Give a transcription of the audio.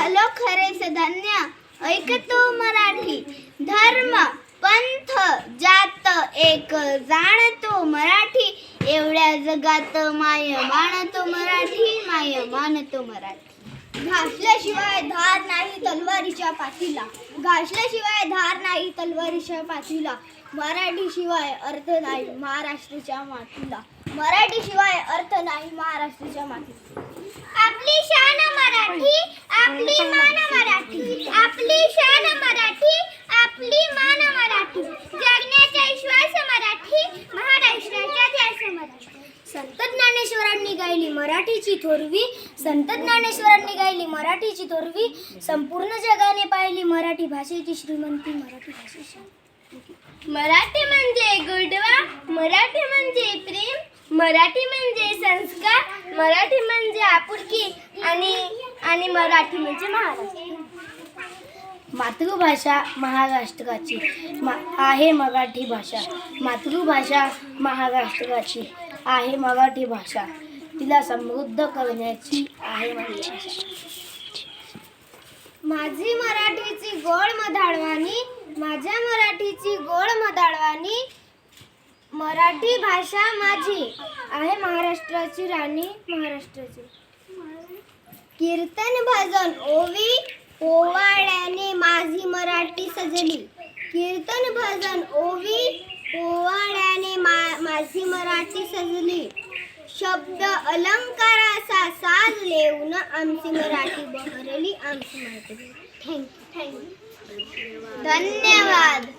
झालो खरेच धन्य ऐकतो मराठी धर्म पंथ जात एक जाणतो मराठी एवढ्या जगात माय मानतो मराठी माय मानतो मराठी घासल्याशिवाय धार नाही तलवारीच्या पाठीला घासल्याशिवाय धार नाही तलवारीच्या पाठीला मराठीशिवाय अर्थ नाही महाराष्ट्राच्या मातीला मराठीशिवाय अर्थ नाही महाराष्ट्राच्या मातीला आपली शान मराठी आपली मान मराठी आपली शान मराठी आपली मान मराठी जगण्याचा विश्वास मराठी महाराष्ट्राचा ध्यास मराठी संत ज्ञानेश्वरांनी गायली मराठीची थोरवी संत ज्ञानेश्वरांनी गायली मराठीची थोरवी संपूर्ण जगाने पाहिली मराठी भाषेची श्रीमंती मराठी भाषेची मराठी म्हणजे गोडवा मराठी म्हणजे प्रेम मराठी म्हणजे संस्कार मराठी म्हणजे आपुलकी आणि मराठी म्हणजे महाराष्ट्र मातृभाषा महाराष्ट्राची आहे मराठी भाषा मातृभाषा महाराष्ट्राची आहे मराठी भाषा तिला समृद्ध करण्याची आहे माझी भाषा माझी मराठीची गोड मधाळवाणी माझ्या मराठीची गोड मधाळवाणी मराठी भाषा माझी आहे महाराष्ट्राची राणी महाराष्ट्राची कीर्तन भजन ओवी पोवाड्याने माझी मराठी सजली कीर्तन भजन ओवी पोवाड्याने माझी मराठी सजली शब्द अलंकाराचा साज लेऊन आमची मराठी बहरली आमची मराठी थँक्यू धन्यवाद